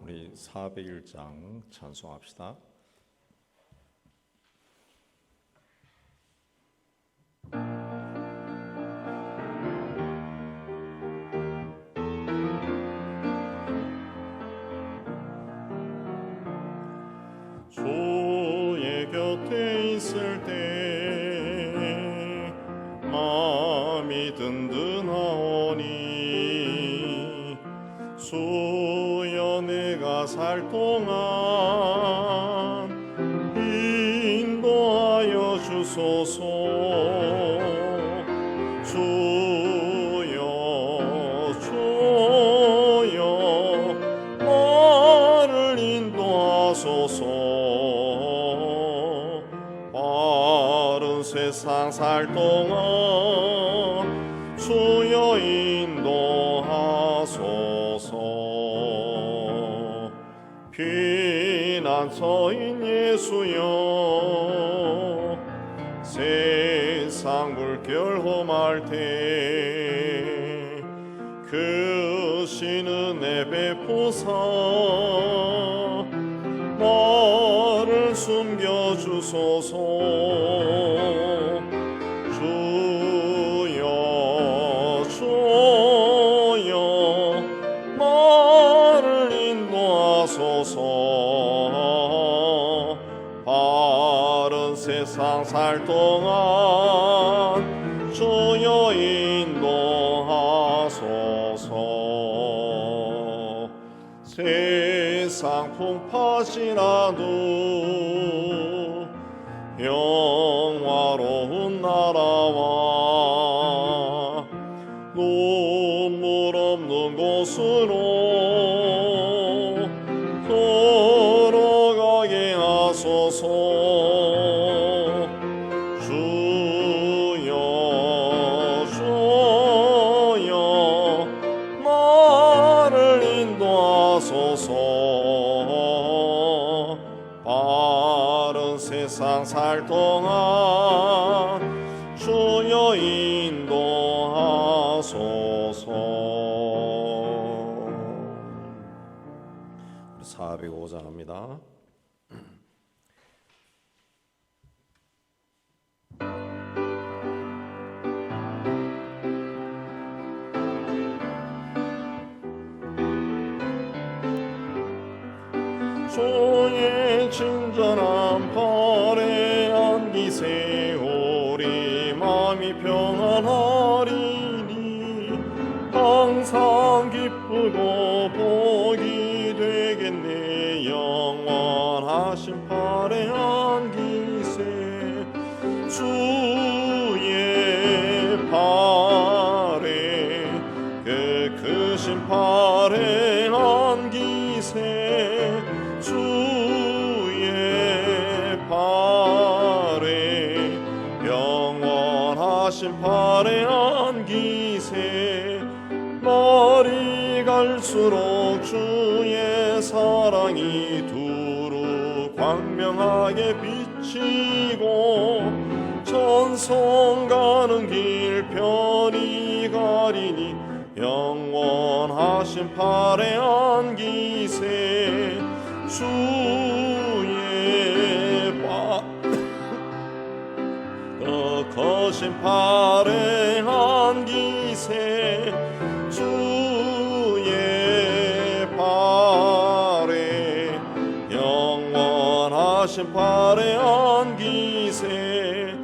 우리 401장 찬송합시다. 주의 곁에 있을 때 마음이 든든하오니 주여 내가 살 동안 인도하여 주소서. 주여 주여 나를 인도하소서. 바른 세상 살 동안 주여 인도하소서. 피난처인 예수여 세상 물결 험할 때 크신 은혜 베푸사 나를 숨겨주소서. 주여 주여 나를 인도하소서. 바른 세상 살 동안 주여 인도하소서. 세상 풍파지라도 영화로운 나라와 눈물 없는 곳으로 걸어가게 하소서. 주여 주여 나를 인도하소서. 바른 세상 살 동안 주여 인도하소서. 405장 합니다. 주의 친절한 팔에 안기세 우리 마음이 평안하리니 항상 기쁘고 복이 되겠네. 영원하신 팔에 안기세 주의 팔에 그 크신 팔에 안기세 주의 팔에 영원하신 팔에 안기세. 날이 갈수록 주의 사랑이 두루 광명하게 비치고 천성 가는 길 편히 가리니 영원하신 팔에 안기세 주의 거신 팔에 안기세 주의 팔에 영원하신 팔에 안기세.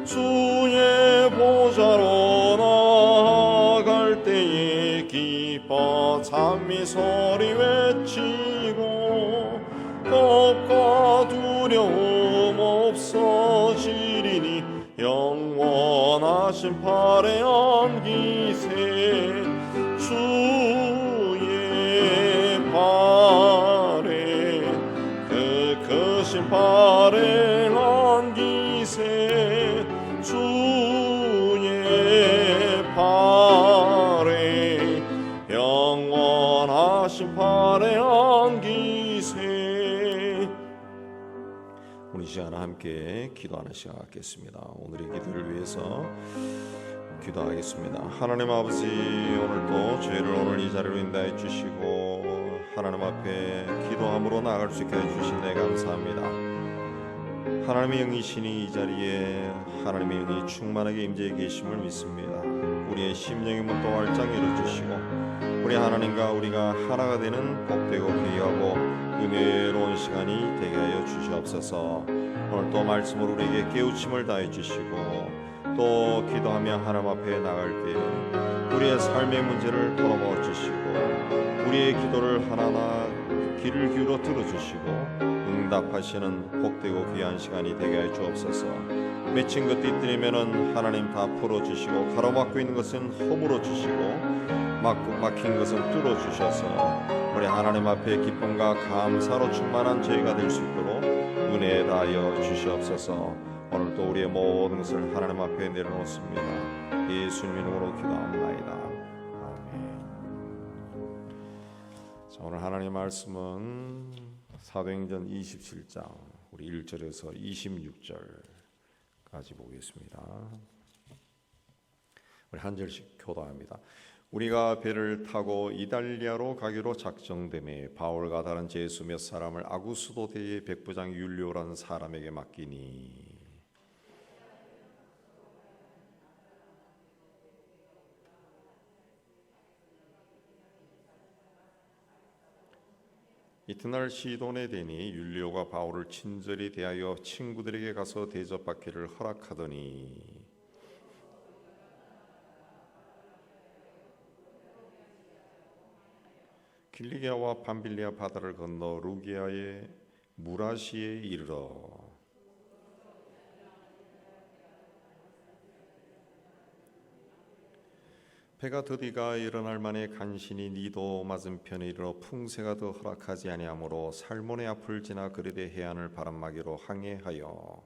주의 보좌로 나아갈 때에 기뻐 찬미 소리 외치고 겁과 두려움 없어지리니 영원하신 팔에 안기세 주의 팔에 그 크신 팔에 안기세 주의 팔에 영원하신 팔에 안기세. 우리 시간 함께 기도하는 시간 갖겠습니다. 오늘의 기도를 위해서 기도하겠습니다. 하나님 아버지, 오늘도 죄를 오늘 이 자리로 인도해 주시고 하나님 앞에 기도함으로 나아갈 수 있게 해주신 데 감사합니다. 하나님의 영이시니 이 자리에 하나님의 영이 충만하게 임재해 계심을 믿습니다. 우리의 심령의 문도 활짝 열어주시고 우리 하나님과 우리가 하나가 되는 복되고 귀하고 은혜로운 시간이 되게 하여 주시옵소서. 오늘 또 말씀으로 우리에게 깨우침을 다해 주시고 또 기도하며 하나님 앞에 나갈 때 우리의 삶의 문제를 털어놓아 주시고 우리의 기도를 하나하나 귀를 기울여 들어주시고 응답하시는 복되고 귀한 시간이 되게 해 주옵소서. 맺힌 것도 있더니면은 하나님 다 풀어주시고 가로막고 있는 것은 허물어 주시고 막힌 것은 뚫어 주셔서 우리 하나님 앞에 기쁨과 감사로 충만한 저희가 될 수 있도록 은혜 다하여 주시옵소서. 오늘도 우리의 모든 것을 하나님 앞에 내려놓습니다. 예수님 이름으로 기도합니다. 아멘. 자, 오늘 하나님의 말씀은 사도행전 27장 우리 1절에서 26절까지 보겠습니다. 우리 한 절씩 교도합니다. 우리가 배를 타고 이달리아로 가기로 작정되매 바울과 다른 제수 몇 사람을 아구스도대의 백부장 율리오라는 사람에게 맡기니 이튿날 시돈에 되니 율리오가 바울을 친절히 대하여 친구들에게 가서 대접받기를 허락하더니 길리기아와 밤빌리아 바다를 건너 루기아의 무라시에 이르러 배가 드디가 일어날 만에 간신히 니도 맞은편에 이르러 풍세가 더 허락하지 아니하므로 살몬의 앞을 지나 그리데 해안을 바람막이로 항해하여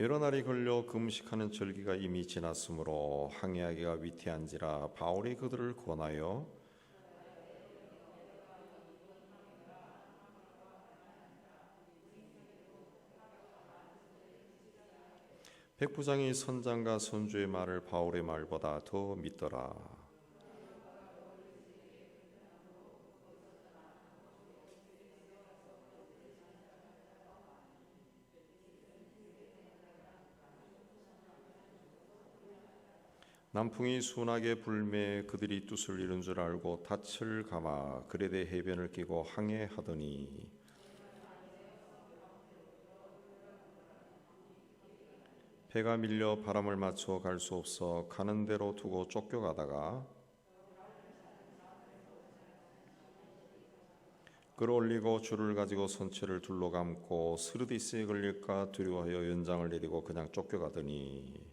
여러 날이 걸려 금식하는 절기가 이미 지났으므로 항해하기가 위태한지라 바울이 그들을 권하여 백부장이 선장과 선주의 말을 바울의 말보다 더 믿더라. 남풍이 순하게 불매 그들이 뜻을 이룬 줄 알고 닻을 감아 그레데 해변을 끼고 항해하더니 배가 밀려 바람을 맞춰 갈 수 없어 가는 대로 두고 쫓겨가다가 끌어올리고 줄을 가지고 선체를 둘러 감고 스르디스에 걸릴까 두려워하여 연장을 내리고 그냥 쫓겨가더니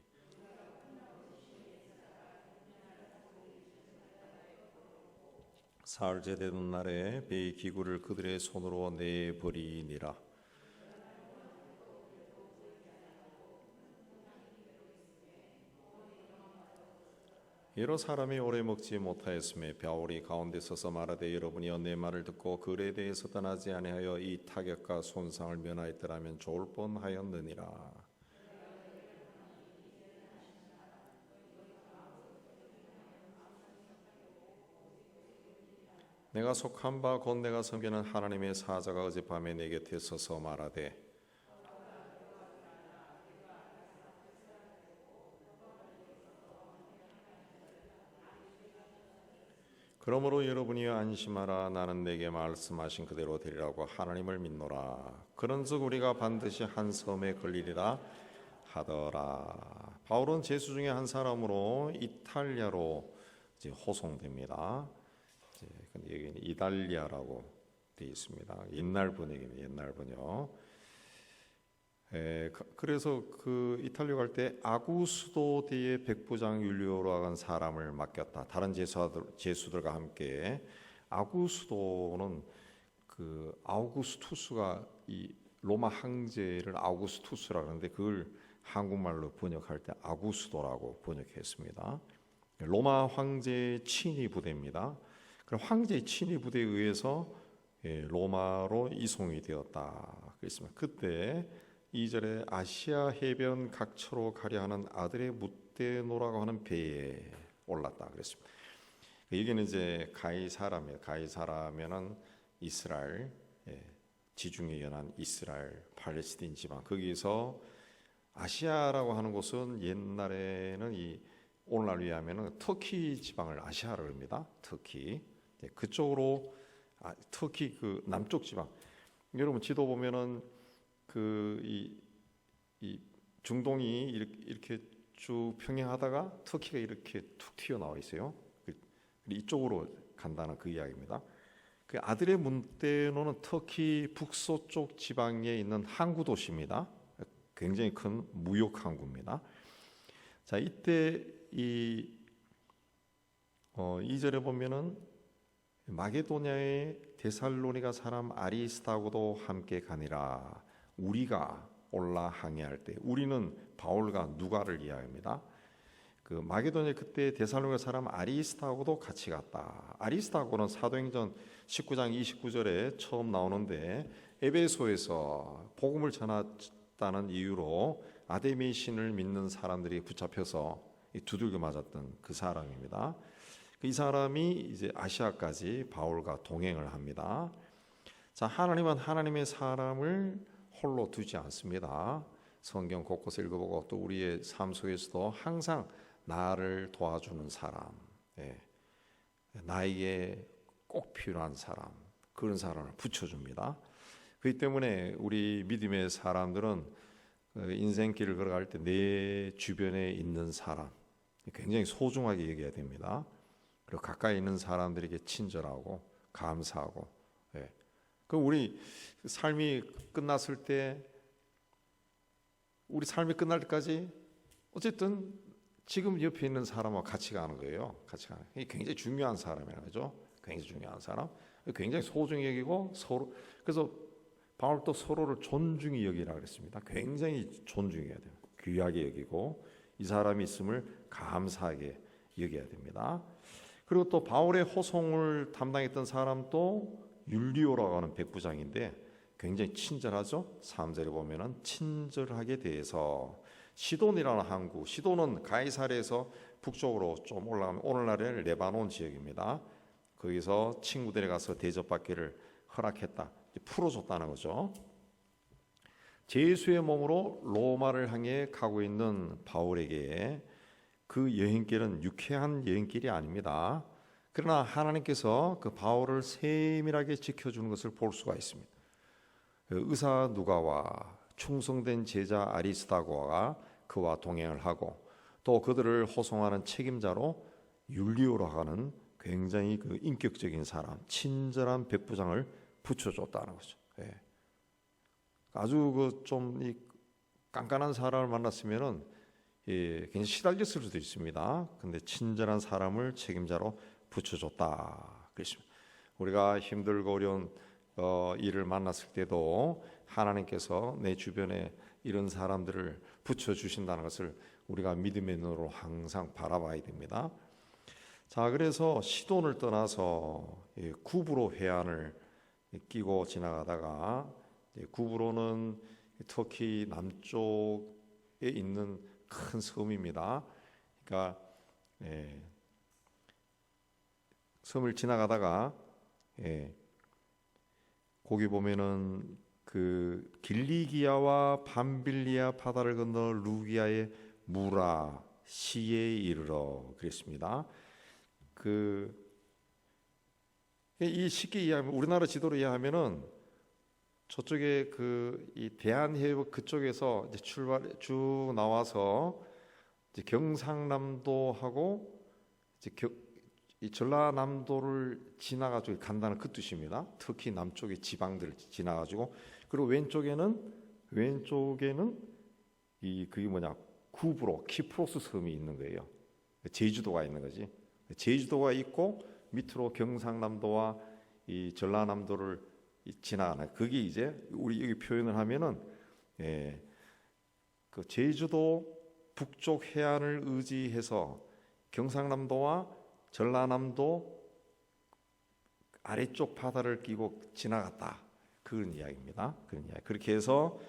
사흘째 되는 날에 배의 기구를 그들의 손으로 내버리니라. 여러 사람이 오래 먹지 못하였음에 바울이 가운데 서서 말하되 여러분이여 내 말을 듣고 글에 대해서 떠나지 아니하여 이 타격과 손상을 면하였더라면 좋을 뻔하였느니라. 내가 속한 바 곧 내가 섬기는 하나님의 사자가 어젯밤에 내 곁에 서서 말하되 그러므로 여러분이 안심하라. 나는 내게 말씀하신 그대로 되리라고 하나님을 믿노라. 그런즉 우리가 반드시 한 섬에 걸리리라 하더라. 바울은 제수 중에 한 사람으로 이탈리아로 이제 호송됩니다. 근데 여기는 이달리아라고 되어 있습니다. 옛날 번역입니다. 옛날 번역. 그래서 그 이탈리아 갈 때 아구스도대의 백부장 율리오라고 한 사람을 맡겼다. 다른 제수들과 함께. 아구스도는 그 아우구스투스가 이 로마 황제를 아우구스투스라고 하는데 그걸 한국말로 번역할 때 아구스도라고 번역했습니다. 로마 황제의 친위 부대입니다. 그럼 황제의 친위 부대에 의해서 로마로 이송이 되었다. 그랬습니다. 그때 2절에 아시아 해변 각처로 가려 하는 아들의 뭇대노라고 하는 배에 올랐다 그랬습니다. 여기는 이제 가이사라입니다. 가이사라면은 이스라엘, 지중해 연안 이스라엘 팔레스틴 지방, 거기서 아시아라고 하는 곳은 옛날에는 오늘날 위하면은 터키 지방을 아시아라고 합니다. 터키. 그쪽으로 터키 그 남쪽 지방. 여러분 지도 보면은 이 중동이 이렇게 쭉 평행하다가 터키가 이렇게 툭 튀어나와 있어요. 이쪽으로 간다는 그 이야기입니다. 그 아들의 문대노는 터키 북서쪽 지방에 있는 항구 도시입니다. 굉장히 큰 무역 항구입니다. 자, 이때 2절에 보면은 마게도냐의 데살로니가 사람 아리스다고도 함께 가니라. 우리가 올라 항해할 때, 우리는 바울과 누가를 이야기합니다. 그 마게도냐 그때 데살로니가 사람 아리스다고도 같이 갔다. 아리스다고는 사도행전 19장 29절에 처음 나오는데 에베소에서 복음을 전했다는 이유로 아데미 신을 믿는 사람들이 붙잡혀서 두들겨 맞았던 그 사람입니다. 이 사람이 이제 아시아까지 바울과 동행을 합니다. 자, 하나님은 하나님의 사람을 홀로 두지 않습니다. 성경 곳곳에 읽어보고 또 우리의 삶 속에서도 항상 나를 도와주는 사람, 나에게 꼭 필요한 사람, 그런 사람을 붙여줍니다. 그렇기 때문에 우리 믿음의 사람들은 인생길을 걸어갈 때 내 주변에 있는 사람 굉장히 소중하게 여겨야 됩니다. 그리고 가까이 있는 사람들에게 친절하고 감사하고, 그 우리 삶이 끝났을 때, 우리 삶이 끝날 때까지 어쨌든 지금 옆에 있는 사람과 같이 가는 거예요. 같이 가는. 이게 굉장히 중요한 사람이라는 거죠. 굉장히 중요한 사람. 굉장히 소중히 여기고 서로. 그래서 바울도 서로를 존중히 여기라 그랬습니다. 굉장히 존중해야 돼요. 귀하게 여기고 이 사람이 있음을 감사하게 여겨야 됩니다. 그리고 또 바울의 호송을 담당했던 사람도 율리오라고 하는 백부장인데 굉장히 친절하죠. 3절에 보면은 친절하게 대해서 시돈이라는 항구, 시돈은 가이사랴에서 북쪽으로 좀 올라가면 오늘날의 레바논 지역입니다. 거기서 친구들이 가서 대접받기를 허락했다, 풀어줬다는 거죠. 제수의 몸으로 로마를 향해 가고 있는 바울에게 그 여행길은 유쾌한 여행길이 아닙니다. 그러나 하나님께서 그 바울을 세밀하게 지켜주는 것을 볼 수가 있습니다. 의사 누가와 충성된 제자 아리스다고가 그와 동행을 하고 또 그들을 호송하는 책임자로 율리오라고 하는 굉장히 그 인격적인 사람, 친절한 백부장을 붙여줬다는 거죠. 아주 그 좀 이 깐깐한 사람을 만났으면은 굉장히 시달렸을 수도 있습니다. 근데 친절한 사람을 책임자로 붙여줬다. 그렇습니다. 우리가 힘들고 어려운 일을 만났을 때도 하나님께서 내 주변에 이런 사람들을 붙여주신다는 것을 우리가 믿음의 눈으로 항상 바라봐야 됩니다. 자, 그래서 시돈을 떠나서 구브로 해안을 끼고 지나가다가, 구브로는 터키 남쪽에 있는 큰 섬입니다. 그러니까 섬을 지나가다가 거기 보면은 그 길리기아와 밤빌리아 바다를 건너 루기아의 무라 시에 이르러 그랬습니다. 이 쉽게 이해하면, 우리나라 지도로 이해하면은 저쪽에 이 대한해협 그쪽에서 이제 쭉 나와서 이제 경상남도하고 이제 이 전라남도를 지나가지고 간다는 그 뜻입니다. 특히 남쪽의 지방들을 지나가지고, 그리고 왼쪽에는 그게 뭐냐, 구브로 키프로스 섬이 있는 거예요. 제주도가 있는 거지. 제주도가 있고 밑으로 경상남도와 이 전라남도를 지나가는, 그게 이제 우리 여기 표현을 하면은 그 제주도 북쪽 해안을 의지해서 경상남도와 전라남도 아래쪽 바다를 끼고 지나갔다, 그런 이야기입니다. 그런 이야기. 그렇게 해서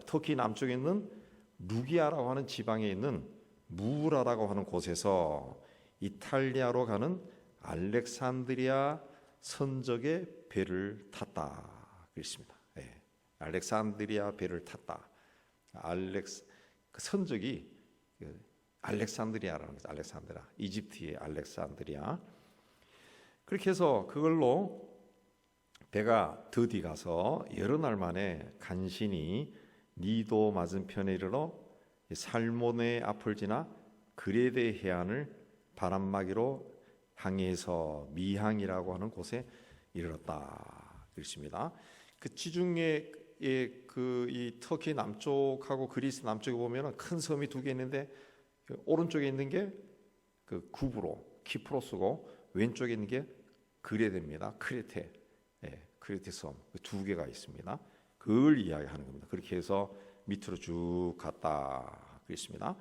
터키 남쪽에 있는 루기아라고 하는 지방에 있는 무라라고 하는 곳에서 이탈리아로 가는 알렉산드리아 선적의 배를 탔다 그랬습니다. 예, 알렉산드리아 배를 탔다. 그 선적이 알렉산드리아라는 거죠. 알렉산드리아, 이집트의 알렉산드리아. 그렇게 해서 그걸로 배가 드디 가서 여러 날 만에 간신히 니도 맞은편에 이르러 살모네 앞을 지나 그레데 해안을 바람막이로 항해해서 미항이라고 하는 곳에 이르렀다 그렇습니다. 그 지중해 이 터키 남쪽하고 그리스 남쪽에 보면은 큰 섬이 두 개 있는데 오른쪽에 있는 게 그 구브로 키프로스고 왼쪽에 있는 게 그레데입니다. 크레테, 크레테 섬 두 개가 있습니다. 그걸 이야기하는 겁니다. 그렇게 해서 밑으로 쭉 갔다 그랬습니다.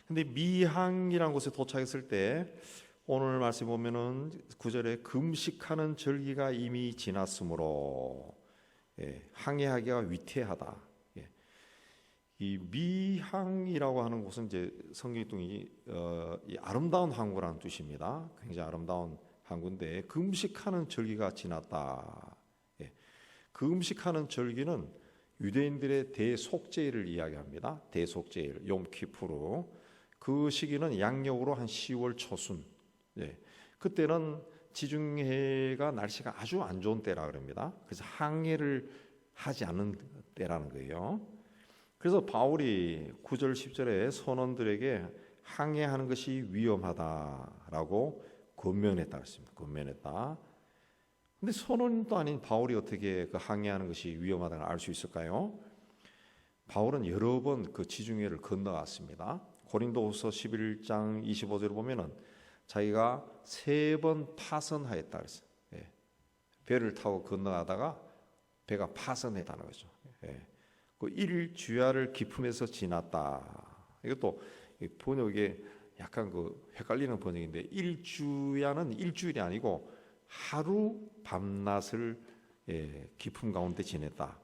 근데 미항이라는 곳에 도착했을 때 오늘 말씀 보면은 9절에 금식하는 절기가 이미 지났으므로 항해하기가 위태하다. 이 미항이라고 하는 곳은 이제 성경이 이 아름다운 항구라는 뜻입니다. 굉장히 아름다운 항구인데 금식하는 절기가 지났다. 금식하는 절기는 유대인들의 대속죄일을 이야기합니다. 대속죄일, 욤키푸르. 그 시기는 양력으로 한 10월 초순. 그때는 지중해가 날씨가 아주 안 좋은 때라 그럽니다. 그래서 항해를 하지 않는 때라는 거예요. 그래서 바울이 9절 10절에 선원들에게 항해하는 것이 위험하다라고 권면했다 그랬습니다. 권면했다. 근데 선원도 아닌 바울이 어떻게 그 항해하는 것이 위험하다는 걸 알 수 있을까요? 바울은 여러 번 그 지중해를 건너갔습니다. 고린도후서 11장 25절을 보면은 자기가 3번 파선하였다 그랬어요. 배를 타고 건너가다가 배가 파선했다는 거죠. 그 일주야를 기품에서 지났다. 이것도 번역에 약간 그 헷갈리는 번역인데 일주야는 일주일이 아니고 하루 밤낮을 깊음 가운데 지냈다.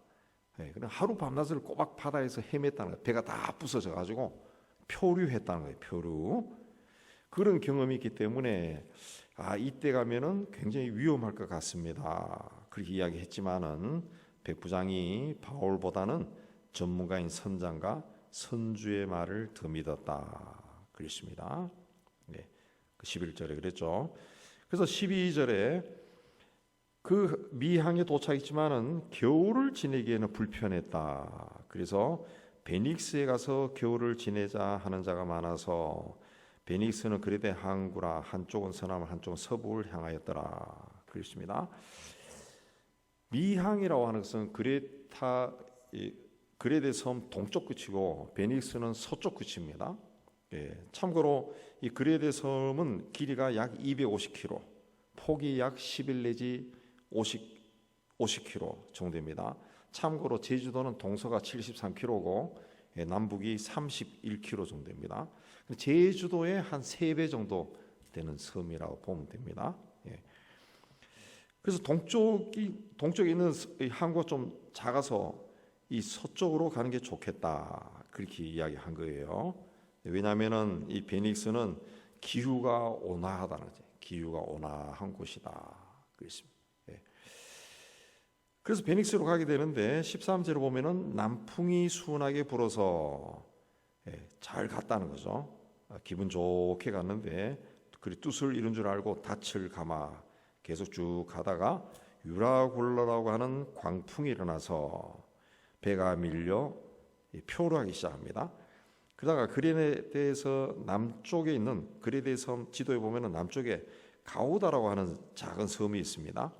그냥 하루 밤낮을 꼬박 바다에서 헤맸다는 거예요. 배가 다 부서져 가지고 표류했다는 거예요. 표류. 그런 경험이 있기 때문에 이때 가면은 굉장히 위험할 것 같습니다. 그렇게 이야기했지만은 백부장이 바울보다는 전문가인 선장과 선주의 말을 더 믿었다. 그랬습니다. 11절에 그랬죠. 그래서 12절에 그 미항에 도착했지만은 겨울을 지내기에는 불편했다. 그래서 베닉스에 가서 겨울을 지내자 하는 자가 많아서 베닉스는 그레데 항구라 한쪽은 서남을 한쪽은 서북을 향하였더라. 그랬습니다. 미항이라고 하는 것은 그레데 섬 동쪽 끝이고 베닉스는 서쪽 끝입니다. 참고로 이 그레데 섬은 길이가 약 250km, 폭이 약 11 내지 50km 정도입니다. 참고로 제주도는 동서가 73km고 남북이 31km 정도입니다. 제주도의 한 3배 정도 되는 섬이라고 보면 됩니다. 그래서 동쪽에 있는 항구가 좀 작아서 이 서쪽으로 가는 게 좋겠다. 그렇게 이야기한 거예요. 왜냐하면은 이 베닉스는 기후가 온화하다는 거죠. 기후가 온화한 곳이다. 그렇습니다. 그래서 베닉스로 가게 되는데 13절을 보면은 남풍이 순하게 불어서 잘 갔다는 거죠. 기분 좋게 갔는데 그 뜻을 이룬 줄 알고 닻을 감아 계속 쭉 가다가 유라굴라라고 하는 광풍이 일어나서 배가 밀려 표류하기 시작합니다. 그러다가 그레데에서 남쪽에 있는 그레데 섬 지도에 보면은 남쪽에 가우다라고 하는 작은 섬이 있습니다.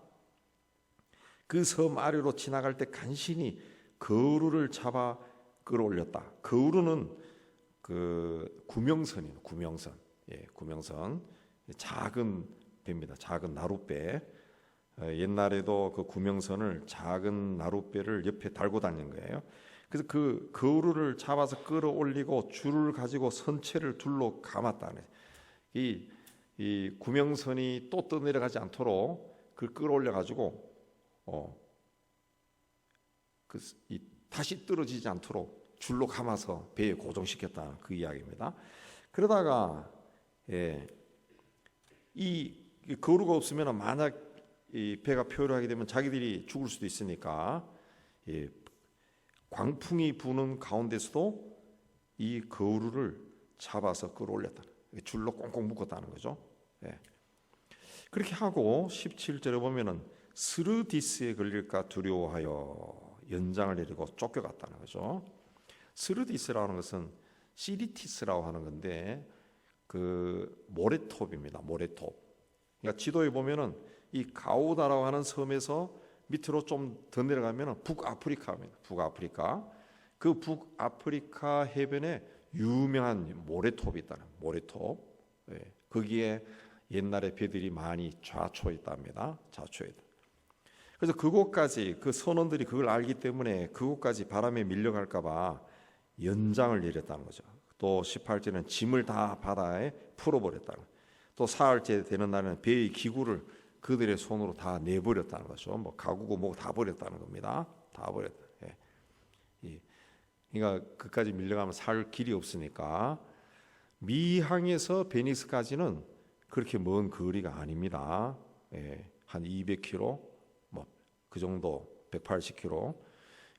그 섬 아래로 지나갈 때 간신히 거루를 잡아 끌어올렸다. 거루는 그 구명선이에요. 구명선. 구명선. 작은 배입니다. 작은 나룻배. 옛날에도 그 구명선을 작은 나룻배를 옆에 달고 다니는 거예요. 그래서 그 거루를 잡아서 끌어올리고 줄을 가지고 선체를 둘로 감았다는 이 구명선이 또 떠내려가지 않도록 그걸 끌어올려 가지고 이 다시 떨어지지 않도록 줄로 감아서 배에 고정시켰다는 그 이야기입니다. 그러다가 이 거루가 없으면 만약 이 배가 표류하게 되면 자기들이 죽을 수도 있으니까 광풍이 부는 가운데서도 이 거루를 잡아서 끌어올렸다. 줄로 꽁꽁 묶었다는 거죠. 그렇게 하고 17절에 보면은 스르디스에 걸릴까 두려워하여 연장을 내리고 쫓겨갔다는 거죠. 스르디스라는 것은 시리티스라고 하는 건데 그 모래톱입니다. 모래톱. 그러니까 지도에 보면은 이 가우다라고 하는 섬에서 밑으로 좀 더 내려가면은 북아프리카입니다. 북아프리카. 그 북아프리카 해변에 유명한 모래톱이 있다는 모래톱. 거기에 옛날에 배들이 많이 좌초했답니다. 좌초했다. 그래서 그곳까지 그 선원들이 그걸 알기 때문에 그곳까지 바람에 밀려갈까봐 연장을 내렸다는 거죠. 또 18절에는 짐을 다 바다에 풀어버렸다는 거죠. 또 사흘째 되는 날에는 배의 기구를 그들의 손으로 다 내버렸다는 거죠. 뭐 가구고 뭐고 다 버렸다는 겁니다. 다 버렸다. 그러니까 그까지 밀려가면 살 길이 없으니까 미항에서 베니스까지는 그렇게 먼 거리가 아닙니다. 한 200km, 뭐 그 정도, 180km.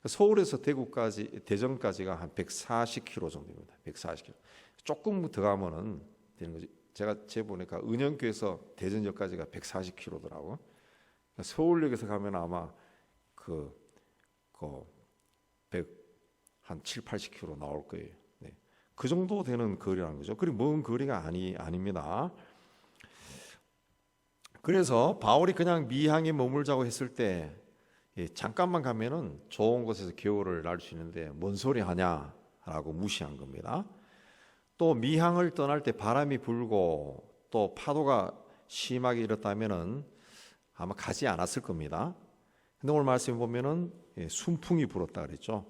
서울에서 대구까지, 대전까지가 한 140km 정도입니다. 140km. 조금 더 가면은 되는 거지. 제가 재보니까 은영교에서 대전역까지가 140km더라고. 서울역에서 가면 아마 한 7, 80km 나올 거예요. 그 정도 되는 거리라는 거죠. 그리 먼 거리가 아닙니다. 그래서 바울이 그냥 미항에 머물자고 했을 때 잠깐만 가면은 좋은 곳에서 겨울을 날 수 있는데 뭔 소리 하냐라고 무시한 겁니다. 또 미항을 떠날 때 바람이 불고 또 파도가 심하게 일었다면은 아마 가지 않았을 겁니다. 근데 오늘 말씀에 보면은 순풍이 불었다 그랬죠.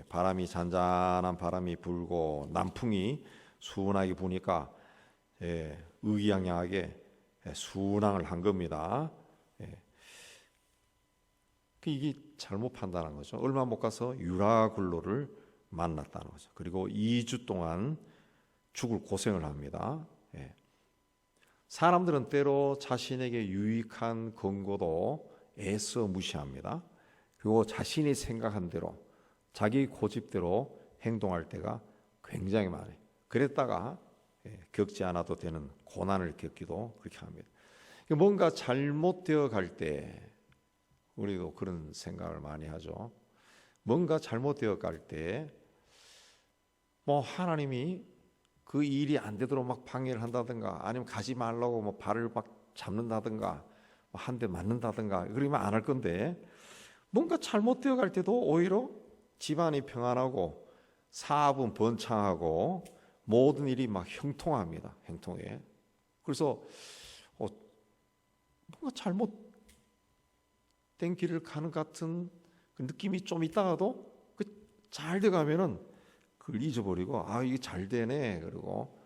바람이 잔잔한 바람이 불고 남풍이 순하게 부니까 의기양양하게 순항을 한 겁니다. 이게 잘못 판단한 거죠. 얼마 못 가서 유라굴로를 만났다는 거죠. 그리고 2주 동안 죽을 고생을 합니다. 사람들은 때로 자신에게 유익한 권고도 애써 무시합니다. 그리고 자신이 생각한 대로 자기 고집대로 행동할 때가 굉장히 많아요. 그랬다가 겪지 않아도 되는 고난을 겪기도 그렇게 합니다. 뭔가 잘못되어 갈 때 우리도 그런 생각을 많이 하죠. 뭔가 잘못되어 갈 때 뭐 하나님이 그 일이 안 되도록 막 방해를 한다든가 아니면 가지 말라고 뭐 발을 막 잡는다든가 한 대 맞는다든가 그러면 안 할 건데 뭔가 잘못되어 갈 때도 오히려 집안이 평안하고 사업은 번창하고 모든 일이 막 형통합니다. 형통해. 그래서 뭔가 잘못된 길을 가는 같은 그 느낌이 좀 있다가도 잘 돼가면은 그걸 잊어버리고 이게 잘 되네. 그리고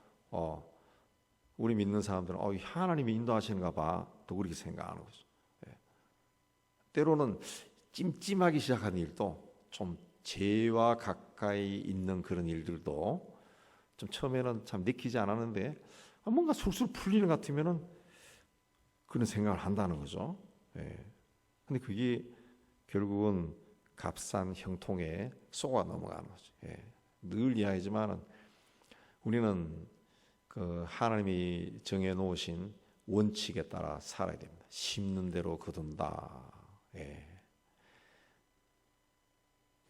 우리 믿는 사람들은 하나님이 인도하시는가 봐. 또 그렇게 생각하는 거죠. 때로는 찜찜하기 시작한 일도 좀 죄와 가까이 있는 그런 일들도 좀 처음에는 참 내키지 않았는데 뭔가 술술 풀리는 것 같으면은 그런 생각을 한다는 거죠. 근데 그게 결국은 값싼 형통에 쏘아 넘어가는 거죠. 늘 이야기지만은 우리는 그 하나님이 정해 놓으신 원칙에 따라 살아야 됩니다. 심는 대로 거둔다.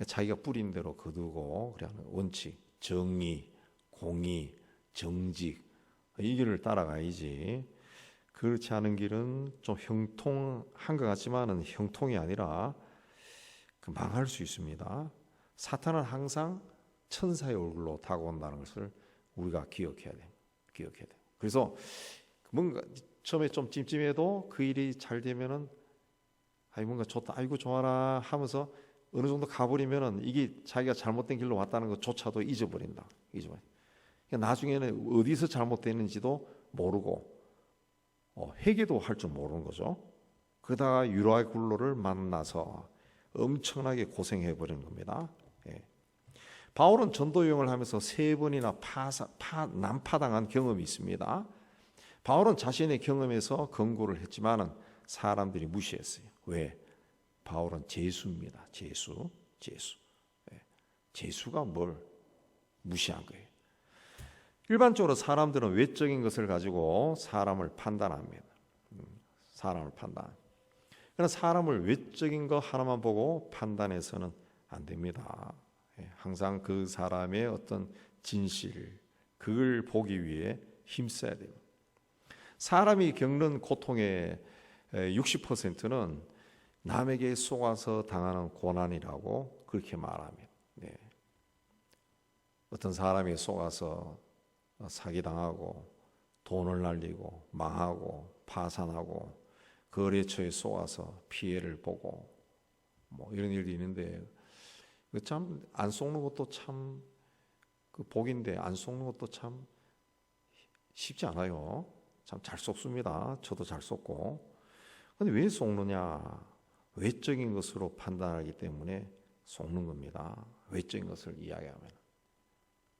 자기가 뿌린 대로 거두고 그래 하는 원칙, 정의, 공의, 정직 이 길을 따라가야지. 그렇지 않은 길은 좀 형통한 것 같지만은 형통이 아니라 망할 수 있습니다. 사탄은 항상 천사의 얼굴로 다가온다는 것을 우리가 기억해야 돼. 기억해야 돼. 그래서 뭔가 처음에 좀 찜찜해도 그 일이 잘 되면은 뭔가 좋다, 아이고 좋아라 하면서 어느 정도 가버리면은 이게 자기가 잘못된 길로 왔다는 것조차도 잊어버린다. 잊어버려. 그러니까 나중에는 어디서 잘못됐는지도 모르고 회개도 할 줄 모르는 거죠. 그러다가 유라굴로를 만나서 엄청나게 고생해 버리는 겁니다. 예. 바울은 전도 여행을 하면서 3번이나 난파당한 경험이 있습니다. 바울은 자신의 경험에서 권고를 했지만은 사람들이 무시했어요. 왜? 바울은 제수입니다. 제수. 예. 제수가 뭘 무시한 거예요. 일반적으로 사람들은 외적인 것을 가지고 사람을 판단합니다. 사람을 판단. 그러나 사람을 외적인 거 하나만 보고 판단해서는 안 됩니다. 항상 그 사람의 어떤 진실, 그걸 보기 위해 힘써야 돼요. 사람이 겪는 고통의 60%는 남에게 속아서 당하는 고난이라고 그렇게 말합니다. 네. 어떤 사람이 속아서 사기당하고 돈을 날리고 망하고 파산하고 거래처에 속아서 피해를 보고 뭐 이런 일도 있는데 참 안 속는 것도 참 그 복인데 안 속는 것도 참 쉽지 않아요. 참 잘 속습니다. 저도 잘 속고. 근데 왜 속느냐? 외적인 것으로 판단하기 때문에 속는 겁니다. 외적인 것을 이야기하면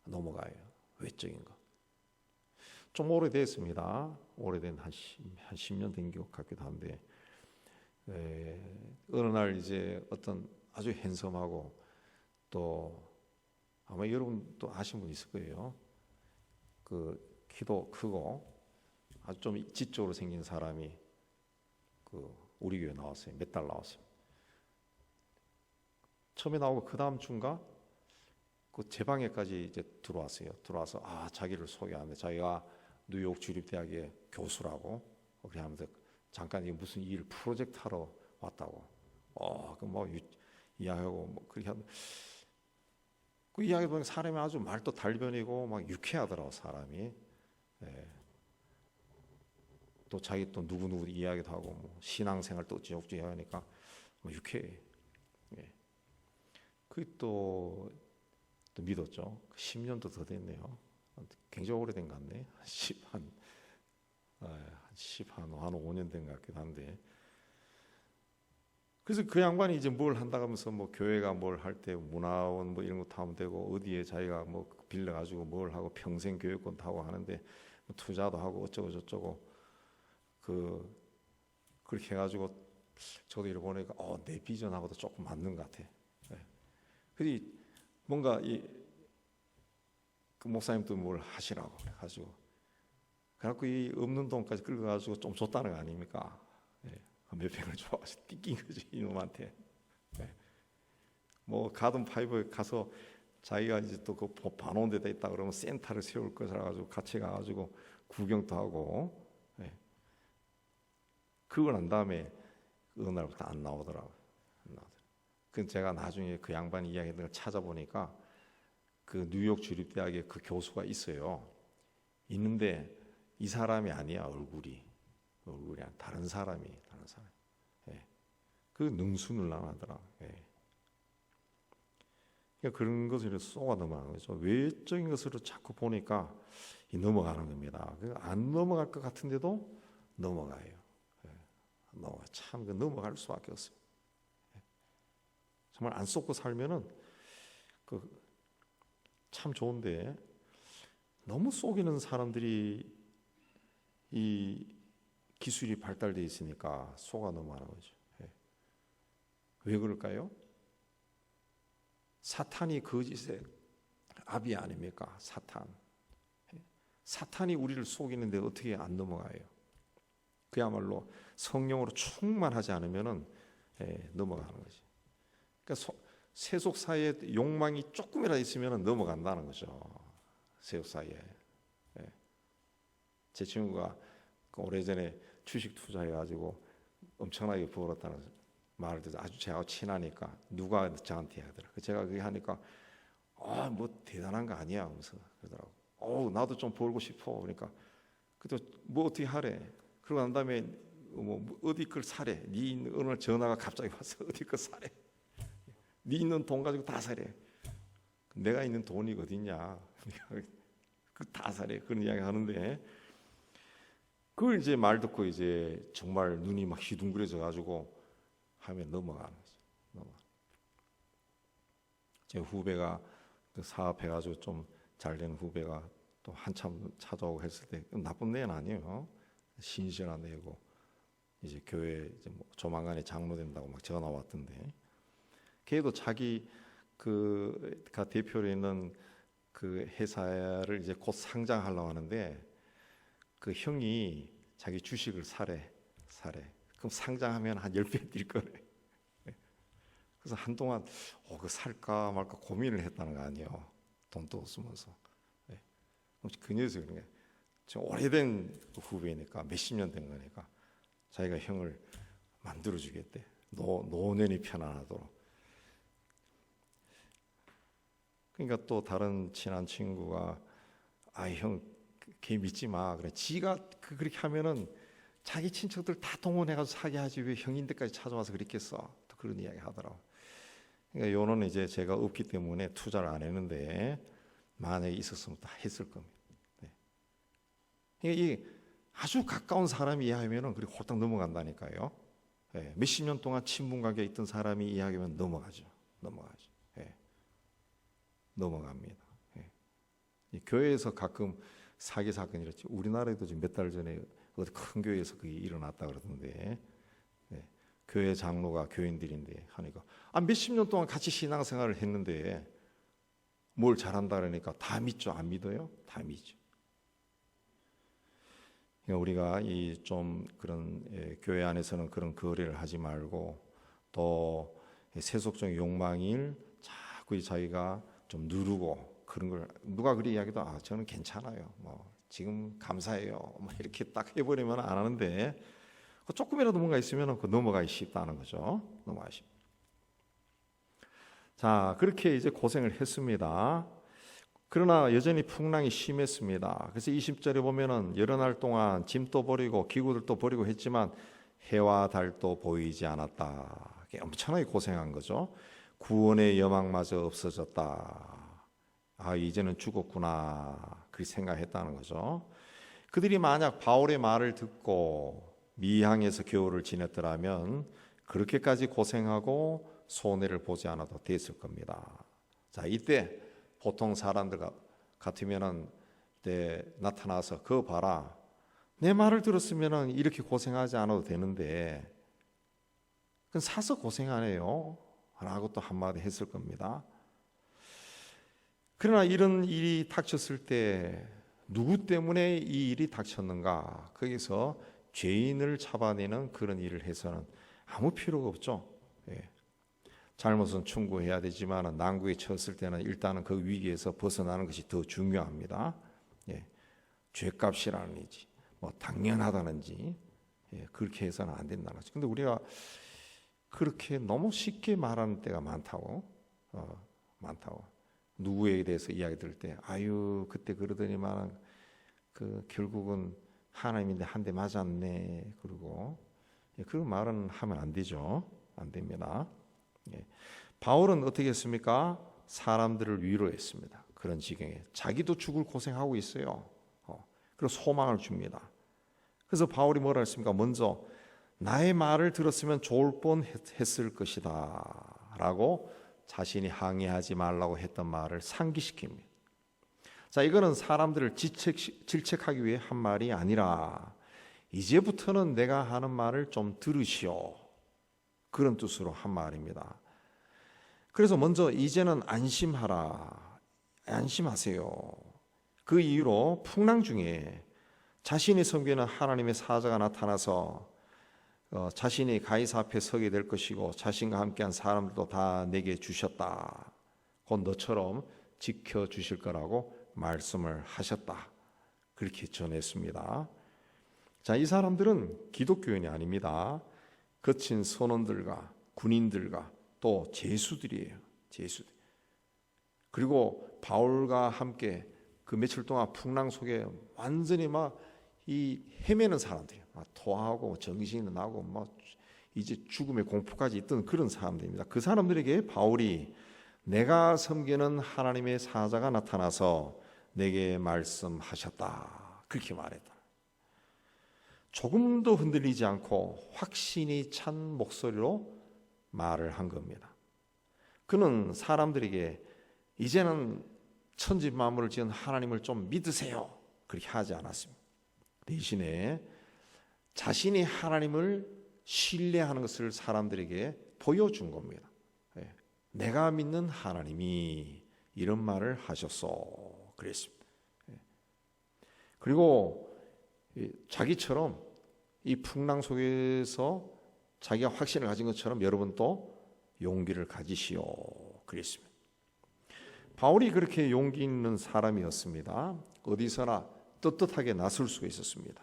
넘어가요. 외적인 것. 좀 오래됐습니다. 오래된 한 10년 된 것 같기도 한데 어느 날 이제 어떤 아주 핸섬하고 또 아마 여러분도 아시는 분 있을 거예요. 그 키도 크고 아주 좀 지적으로 생긴 사람이 그 우리 교회 나왔어요. 몇 달 나왔어요. 처음에 나오고 그 다음 주인가 그 제 방에까지 이제 들어왔어요. 들어와서 자기를 소개하는데 자기가 뉴욕 주립대학의 교수라고 그렇게 하면서 잠깐 이게 무슨 일 프로젝트 하러 왔다고. 그 뭐 이야기하고 뭐 그렇게 하면 그 이야기 보면 사람이 아주 말도 달변이고 막 유쾌하더라고 사람이. 예. 또 자기 또 누구 이야기도 하고 뭐 신앙생활 또 어찌저찌 하니까 뭐 유쾌해. 예. 또 믿었죠. 10년도 더 됐네요. 굉장히 오래된 것 같네. 한 5년 된 것 같기도 한데. 그래서 그 양반이 이제 뭘 한다 하면서 뭐 교회가 뭘 할 때 문화원 뭐 이런 것도 하면 되고 어디에 자기가 뭐 빌려 가지고 뭘 하고 평생 교육권도 하고 하는데 뭐 투자도 하고 어쩌고 저쩌고 그렇게 해가지고 저도 이렇게 보니까 내 비전하고도 조금 맞는 것 같아. 그래서 뭔가 그 목사님도 뭘 하시라고 그래가지고 그래갖고 이 없는 돈까지 끌어가지고 좀 줬다는 거 아닙니까? 몇 평을 줘가지고 띠낀 거지 이놈한테. 뭐 가든 파이브에 가서 자기가 이제 또 그 봐놓은 데다 있다 그러면 센터를 세울 것이라 가지고 같이 가가지고 구경도 하고. 그걸 한 다음에 어느 날부터 안 나오더라고요. 그래서 제가 나중에 그 양반 이야기를 걸 찾아보니까 그 뉴욕 주립대학에 그 교수가 있어요. 있는데 이 사람이 아니야. 얼굴이 다른 사람이. 그 능수능란하더라. 그러니까 그런 것을 쏘아 넘어가는 거죠. 외적인 것으로 자꾸 보니까 넘어가는 겁니다. 안 넘어갈 것 같은데도 넘어가요. 참 넘어갈 수밖에 없어요. 정말 안 쏟고 살면은 참 좋은데 너무 속이는 사람들이 이 기술이 발달되어 있으니까 속아 넘어가는 거죠. 왜 그럴까요? 사탄이 거짓의 아비 아닙니까? 사탄이 우리를 속이는데 어떻게 안 넘어가요? 그야말로 성령으로 충만하지 않으면은 넘어가는 거지. 그러니까 세속 사이에 욕망이 조금이라도 있으면 넘어간다는 거죠. 세속 사이에. 제 친구가 오래전에 주식 투자해가지고 엄청나게 벌었다는 말을 듣고 아주 제가 친하니까 누가 저한테 하더라. 제가 그게 하니까 뭐 대단한 거 아니야 하면서 그러더라고. 나도 좀 벌고 싶어. 그러니까 그래도 뭐 어떻게 하래. 그러고 난 다음에 뭐 어디 걸 사래. 네 어느 날 전화가 갑자기 와서 어디 걸 사래. 네 있는 돈 가지고 다 사래. 내가 있는 돈이 어딨냐. 그 다 사래. 그런 이야기 하는데 그걸 이제 말 듣고 이제 정말 눈이 막 휘둥그레져 가지고 하면 넘어가는 거죠. 제 후배가 그 사업해가지고 좀 잘된 후배가 또 한참 찾아오고 했을 때 나쁜 애는 아니에요. 신실한 애고 이제 교회 이제 뭐 조만간에 장로 된다고 막 전화 왔던데, 걔도 자기 그가 대표로 있는 그 회사를 이제 곧 상장하려고 하는데 그 형이 자기 주식을 사래. 그럼 상장하면 한 10배 뛸 거래. 그래서 한동안 그 살까 말까 고민을 했다는 거 아니에요. 돈도 없으면서. 그 녀석이 그런 게 지금 오래된 후배니까 몇십 년 된 거니까 자기가 형을 만들어 주겠대. 노년이 편안하도록. 그러니까 또 다른 친한 친구가 형 걔 믿지 마. 그래. 지가 그렇게 하면은 자기 친척들 다 동원해가지고 사게 하지 왜 형인데까지 찾아와서 그랬겠어. 또 그런 이야기 하더라고. 그러니까 요는 이제 제가 없기 때문에 투자를 안 했는데 만약에 있었으면 다 했을 겁니다. 네. 그러니까 이 아주 가까운 사람이 이야기하면은 그렇게 홀딱 넘어간다니까요. 네. 몇십 년 동안 친분 관계에 있던 사람이 이야기하면 넘어가죠. 네. 넘어갑니다. 네. 이 교회에서 가끔 사기 사건이 이랬지. 우리나라에도 지금 몇 달 전에 어디 큰 교회에서 그게 일어났다 그러던데, 네. 교회 장로가 교인들인데 하니까 몇십 년 동안 같이 신앙생활을 했는데 뭘 잘한다 그러니까 다 믿죠. 안 믿어요? 다 믿죠. 그러니까 우리가 이 좀 그런 교회 안에서는 그런 거래를 하지 말고 또 세속적인 욕망을 자꾸 자기가 좀 누르고 그런 걸 누가 그리 이야기도 저는 괜찮아요. 뭐 지금 감사해요. 뭐 이렇게 딱 해버리면 안 하는데 조금이라도 뭔가 있으면 넘어가기 쉽다는 거죠. 넘어가기 쉽. 자, 그렇게 이제 고생을 했습니다. 그러나 여전히 풍랑이 심했습니다. 그래서 20절에 보면은 여러 날 동안 짐도 버리고 기구들도 버리고 했지만 해와 달도 보이지 않았다. 엄청나게 고생한 거죠. 구원의 여망마저 없어졌다. 이제는 죽었구나. 그렇게 생각했다는 거죠. 그들이 만약 바울의 말을 듣고 미항에서 겨울을 지냈더라면 그렇게까지 고생하고 손해를 보지 않아도 됐을 겁니다. 자, 이때 보통 사람들 같으면은 나타나서 그거 봐라. 내 말을 들었으면은 이렇게 고생하지 않아도 되는데 그건 사서 고생하네요. 라고 또 한마디 했을 겁니다. 그러나 이런 일이 닥쳤을 때 누구 때문에 이 일이 닥쳤는가? 거기서 죄인을 잡아내는 그런 일을 해서는 아무 필요가 없죠. 예. 잘못은 충고해야 되지만 난국에 처했을 때는 일단은 그 위기에서 벗어나는 것이 더 중요합니다. 예. 죄값이라는지 뭐 당연하다는지 그렇게 해서는 안 된다는 거죠. 근데 우리가 그렇게 너무 쉽게 말하는 때가 많다고. 누구에 대해서 이야기 들을 때 그때 그러더니만 결국은 하나님인데 한 대 맞았네. 그러고 그런 말은 하면 안 되죠. 안 됩니다. 바울은 어떻게 했습니까? 사람들을 위로했습니다. 그런 지경에 자기도 죽을 고생하고 있어요. 그리고 소망을 줍니다. 그래서 바울이 뭐라 했습니까? 먼저 나의 말을 들었으면 좋을 뻔했을 것이다 라고 자신이 항의하지 말라고 했던 말을 상기시킵니다. 자, 이거는 사람들을 질책하기 위해 한 말이 아니라 이제부터는 내가 하는 말을 좀 들으시오. 그런 뜻으로 한 말입니다. 그래서 먼저 이제는 안심하세요. 그 이후로 풍랑 중에 자신이 섬기는 하나님의 사자가 나타나서 자신이 가이사 앞에 서게 될 것이고 자신과 함께한 사람들도 다 내게 주셨다. 곧 너처럼 지켜주실 거라고 말씀을 하셨다. 그렇게 전했습니다. 자, 이 사람들은 기독교인이 아닙니다. 거친 선원들과 군인들과 또 제수들이에요. 제수들. 그리고 바울과 함께 그 며칠 동안 풍랑 속에 완전히 이 헤매는 사람들이에요. 토하고 정신이 나고 이제 죽음의 공포까지 있던 그런 사람들입니다. 그 사람들에게 바울이 내가 섬기는 하나님의 사자가 나타나서 내게 말씀하셨다. 그렇게 말했다. 조금도 흔들리지 않고 확신이 찬 목소리로 말을 한 겁니다. 그는 사람들에게 이제는 천지 만물을 지은 하나님을 좀 믿으세요 그렇게 하지 않았습니다. 대신에 자신이 하나님을 신뢰하는 것을 사람들에게 보여준 겁니다. 내가 믿는 하나님이 이런 말을 하셨어 그랬습니다. 그리고 자기처럼 이 풍랑 속에서 자기가 확신을 가진 것처럼 여러분도 용기를 가지시오 그랬습니다. 바울이 그렇게 용기 있는 사람이었습니다. 어디서나 떳떳하게 나설 수가 있었습니다.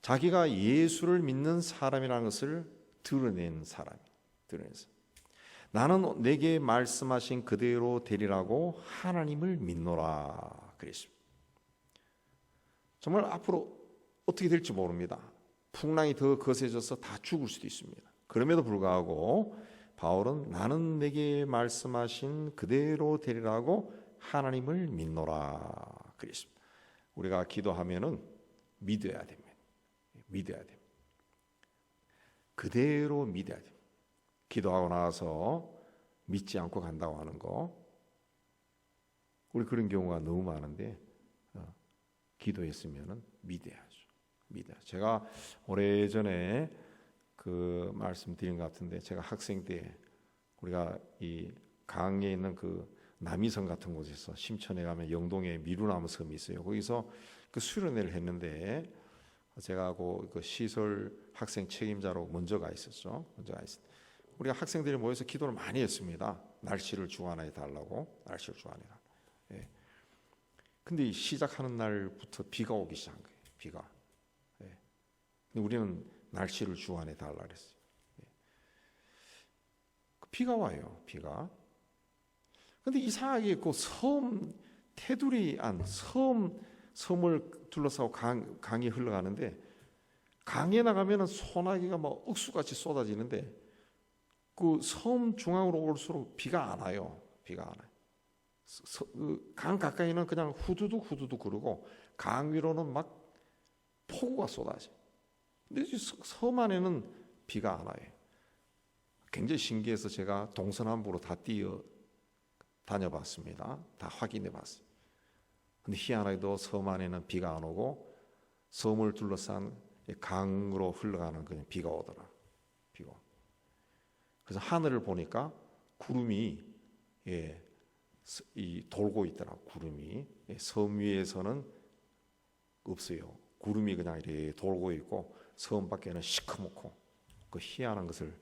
자기가 예수를 믿는 사람이라는 것을 드러낸 사람이 드러냈어요. 나는 내게 말씀하신 그대로 되리라고 하나님을 믿노라 그랬습니다. 정말 앞으로 어떻게 될지 모릅니다. 풍랑이 더 거세져서 다 죽을 수도 있습니다. 그럼에도 불구하고 바울은 나는 내게 말씀하신 그대로 되리라고 하나님을 믿노라 그랬습니다. 우리가 기도하면은 믿어야 됩니다. 믿어야 됩니다. 그대로 믿어야 됩니다. 기도하고 나서 믿지 않고 간다고 하는 거, 우리 그런 경우가 너무 많은데 기도했으면은 믿어야죠. 믿어요. 제가 오래전에 그 말씀드린 것 같은데, 제가 학생 때 우리가 이 강에 있는 그 남이섬 같은 곳에서 심천에 가면 영동에 미루나무 섬이 있어요. 거기서 그 수련회를 했는데 제가 그 시설 학생 책임자로 먼저 가 있었죠. 먼저 가 있었. 우리가 학생들이 모여서 기도를 많이 했습니다. 날씨를 주관해 달라고, 날씨를 주관해 달라고. 예. 근데 시작하는 날부터 비가 오기 시작한 거예요. 비가. 예. 근데 우리는 날씨를 주관해 달라 그랬어요. 예. 비가 와요. 비가. 근데 이상하게 그 섬 테두리 안 섬을 둘러싸고 강이 흘러가는데, 강에 나가면은 소나기가 막 억수같이 쏟아지는데 그 섬 중앙으로 올수록 비가 안 와요. 비가 안 와요. 강 가까이는 그냥 후두둑 그러고 강 위로는 막 폭우가 쏟아져. 근데 섬 안에는 비가 안 와요. 굉장히 신기해서 제가 동서남북으로 다 뛰어 다녀봤습니다. 다 확인해봤어요. 근데 희한하게도 섬 안에는 비가 안 오고 섬을 둘러싼 강으로 흘러가는 그냥 비가 오더라. 비가. 그래서 하늘을 보니까 구름이 돌고 있더라고. 구름이 섬 위에서는 없어요. 구름이 그냥 이렇게 돌고 있고 섬 밖에는 시커멓고, 그 희한한 것을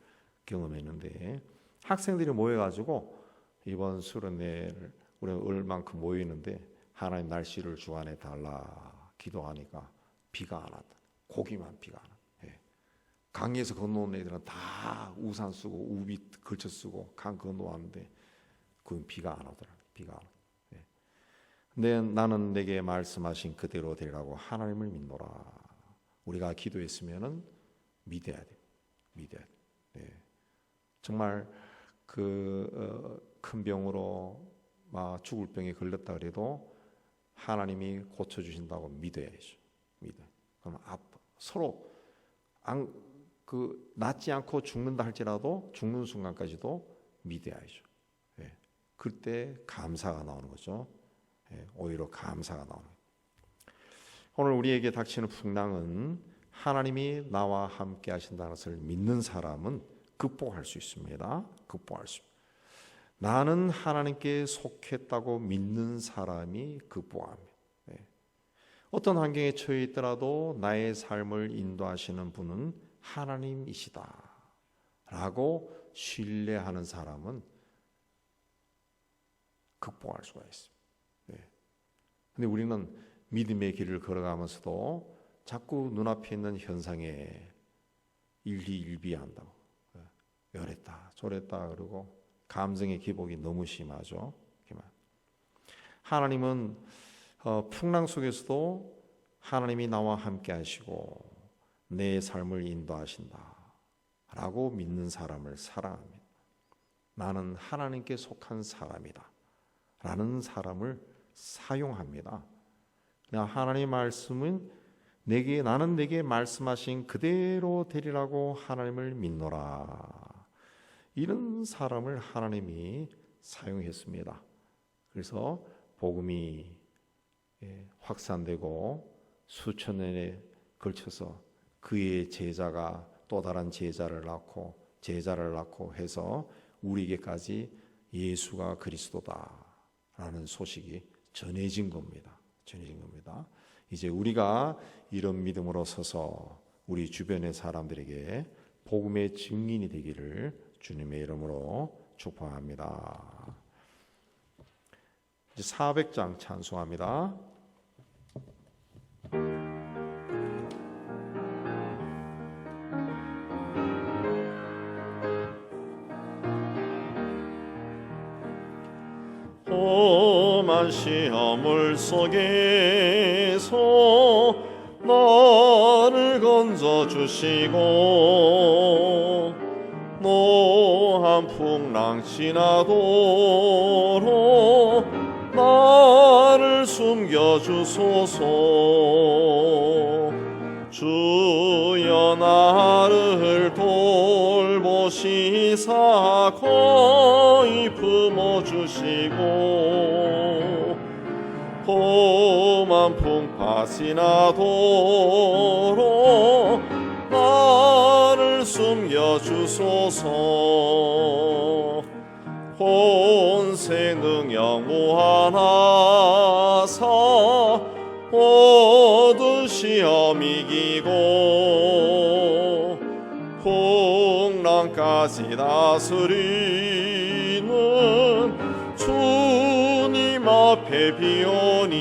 경험했는데, 학생들이 모여가지고 이번 수련회를 우리가 얼만큼 모이는데 하나님 날씨를 주관해 달라 기도하니까 비가 안 왔다. 고기만 비가 안 왔다. 강에서 건너온 애들은 다 우산 쓰고 우비 걸쳐 쓰고 강 건너왔는데 그건 비가 안 오더라. 비가 안 오더라. 근데 나는 내게 말씀하신 그대로 되리라고 하나님을 믿노라. 우리가 기도했으면은 믿어야 돼. 믿어야 돼. 정말 큰 병으로 막 죽을 병에 걸렸다 그래도 하나님이 고쳐 주신다고 믿어야죠. 믿어. 그럼 서로 낫지 않고 죽는다 할지라도 죽는 순간까지도 믿어야죠. 그때 감사가 나오는 거죠. 오히려 감사가 나오는 거예요. 오늘 우리에게 닥치는 풍랑은 하나님이 나와 함께 하신다는 것을 믿는 사람은 극복할 수 있습니다. 극복할 수 있습니다. 나는 하나님께 속했다고 믿는 사람이 극복합니다. 어떤 환경에 처해 있더라도 나의 삶을 인도하시는 분은 하나님이시다 라고 신뢰하는 사람은 극복할 수가 있습니다. 근데 우리는 믿음의 길을 걸어가면서도 자꾸 눈앞에 있는 현상에 일희일비한다고, 이랬다 저랬다 그러고 감정의 기복이 너무 심하죠. 하나님은 풍랑 속에서도 하나님이 나와 함께 하시고 내 삶을 인도하신다 라고 믿는 사람을 사랑합니다. 나는 하나님께 속한 사람이다 라는 사람을 사용합니다. 하나님의 말씀은 나는 내게 말씀하신 그대로 되리라고 하나님을 믿노라. 이런 사람을 하나님이 사용했습니다. 그래서 복음이 확산되고 수천 년에 걸쳐서 그의 제자가 또 다른 제자를 낳고 해서 우리에게까지 예수가 그리스도다라는 소식이 전해진 겁니다. 이제 우리가 이런 믿음으로 서서 우리 주변의 사람들에게 복음의 증인이 되기를 주님의 이름으로 축복합니다. 이제 400장 찬송합니다. 험한 시험을 속에서 나를 건져주시고 노한 풍랑 지나도록 나를 숨겨주소서. 주여 나를 돌보시사 거의 품어주시고 험한 풍파 지나도록 나를 숨겨주소서. 본세 능력 무한하사 모든 시험 이기고 풍랑까지 다스리는 주님 앞에 비오니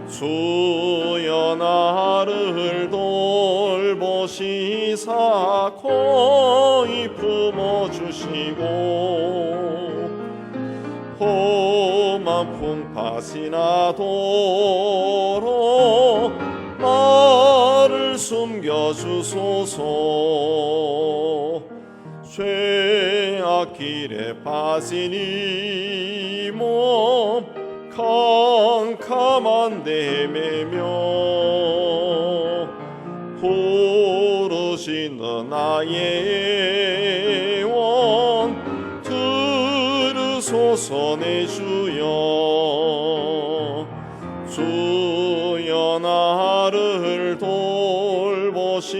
주여 나를 돌보시사 거의 품어주시고 험한 풍파 지나도록 나를 숨겨주소서. 죄악 길에 빠진 이 몸 캄캄한 데 매며 부르시는 나의 원 들으소서. 내 주여 주여 나를 돌보시사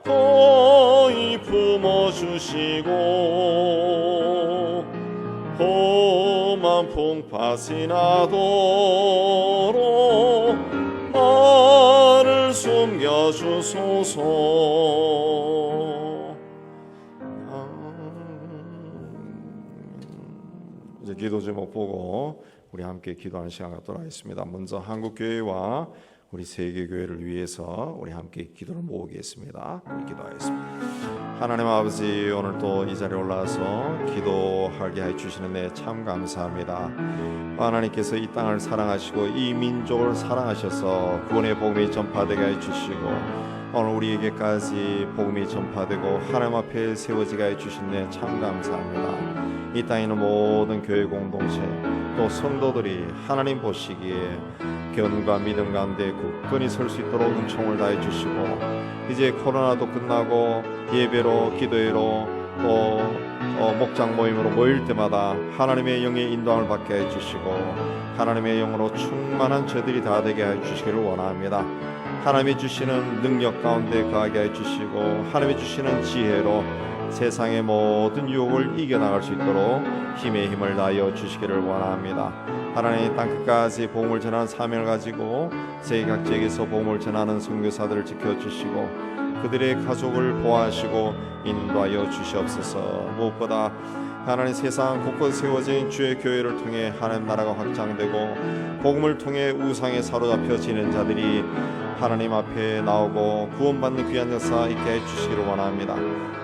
거의 품어주시고 험한 풍파 지나도록 나를 숨겨주소서. 이제 기도 제목 보고 우리 함께 기도하는 시간 갖도록 하겠습니다. 먼저 한국교회와 우리 세계교회를 위해서 우리 함께 기도를 모으겠습니다. 우리 기도하겠습니다. 하나님 아버지, 오늘 또 이 자리에 올라와서 기도하게 해주시는 데 참 감사합니다. 하나님께서 이 땅을 사랑하시고 이 민족을 사랑하셔서 구원의 복음이 전파되게 해주시고 오늘 우리에게까지 복음이 전파되고 하나님 앞에 세워지게 해주신 데 참 감사합니다. 이 땅에 있는 모든 교회 공동체 또 성도들이 하나님 보시기에 견과 믿음 가운데 굳건히 설 수 있도록 은총을 다해 주시고 이제 코로나도 끝나고 예배로 기도회로 또 목장 모임으로 모일 때마다 하나님의 영의 인도함을 받게 해 주시고 하나님의 영으로 충만한 저들이 다 되게 해 주시기를 원합니다. 하나님이 주시는 능력 가운데 거하게 해 주시고 하나님이 주시는 지혜로 세상의 모든 유혹을 이겨나갈 수 있도록 힘의 힘을 다하여 주시기를 원합니다. 하나님 땅 끝까지 복음을 전하는 사명을 가지고 세계 각지에서 복음을 전하는 선교사들을 지켜주시고 그들의 가족을 보호하시고 인도하여 주시옵소서. 무엇보다 하나님 세상 곳곳에 세워진 주의 교회를 통해 하나님 나라가 확장되고 복음을 통해 우상에 사로잡혀 지는 자들이 하나님 앞에 나오고 구원받는 귀한 역사 있게 해주시기를 원합니다.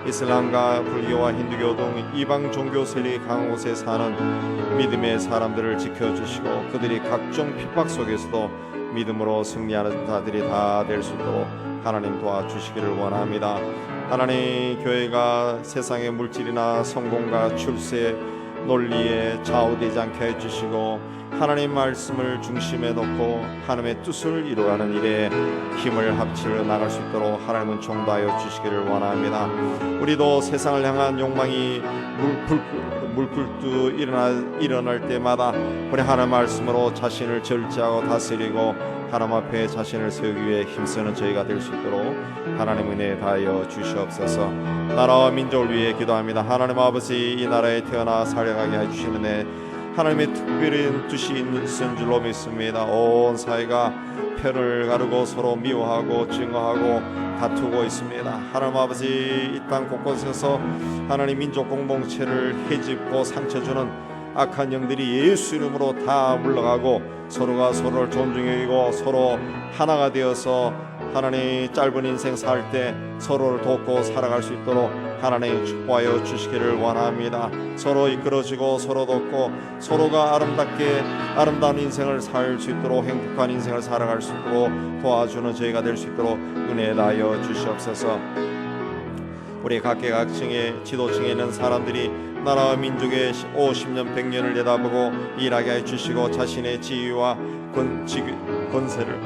이슬람과 불교와 힌두교 등 이방 종교 세력이 강한 곳에 사는 믿음의 사람들을 지켜주시고 그들이 각종 핍박 속에서도 믿음으로 승리하는 자들이 다 될 수 있도록 하나님 도와주시기를 원합니다. 하나님 교회가 세상의 물질이나 성공과 출세 논리에 좌우되지 않게 해주시고 하나님 말씀을 중심에 놓고 하나님의 뜻을 이루어가는 일에 힘을 합치려 나갈 수 있도록 하나님은 총도하여 주시기를 원합니다. 우리도 세상을 향한 욕망이 물끓듯 일어날 때마다 우리 하나님 말씀으로 자신을 절제하고 다스리고 하나님 앞에 자신을 세우기 위해 힘쓰는 저희가 될 수 있도록 하나님 은혜 다하여 주시옵소서. 나라와 민족을 위해 기도합니다. 하나님 아버지, 이 나라에 태어나 살아가게 해주시는 하나님의 특별한 뜻이 있는 줄로 믿습니다. 온 사회가 표를 가르고 서로 미워하고 증오하고 다투고 있습니다. 하나님 아버지, 이 땅 곳곳에서 하나님 민족 공동체를 해집고 상처주는 악한 영들이 예수 이름으로 다 물러가고 서로가 서로를 존중해 여기고 서로 하나가 되어서 하나님 짧은 인생 살 때 서로를 돕고 살아갈 수 있도록 하나님 축복하여 주시기를 원합니다. 서로 이끌어지고 서로 돕고 서로가 아름다운 인생을 살 수 있도록 행복한 인생을 살아갈 수 있도록 도와주는 저희가 될 수 있도록 은혜 다하여 주시옵소서. 우리 각계각층의 지도층에 있는 사람들이 나라와 민족의 50년 100년을 내다보고 일하게 해주시고 자신의 지위와 권세를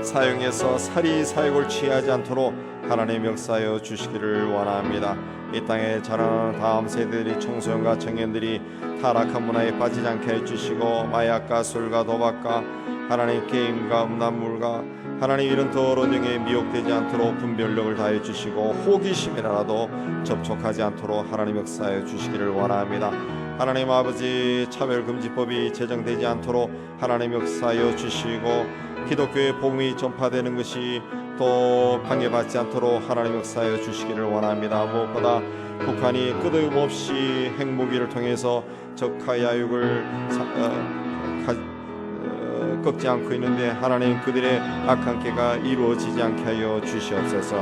사용해서 사리사욕을 취하지 않도록 하나님 역사하여 주시기를 원합니다. 이 땅에 자라는 다음 세대들이 청소년과 청년들이 타락한 문화에 빠지지 않게 해주시고 마약과 술과 도박과 하나님 게임과 음란물과 하나님 이런 더러운 영에 미혹되지 않도록 분별력을 다해 주시고 호기심이라도 접촉하지 않도록 하나님 역사하여 주시기를 원합니다. 하나님 아버지, 차별금지법이 제정되지 않도록 하나님 역사하여 주시고 기독교의 복음이 전파되는 것이 또 방해받지 않도록 하나님 역사하여 주시기를 원합니다. 무엇보다 북한이 끄덕임없이 핵무기를 통해서 적화 야육을 꺾지 않고 있는데 하나님 그들의 악한 깨가 이루어지지 않게 하여 주시옵소서.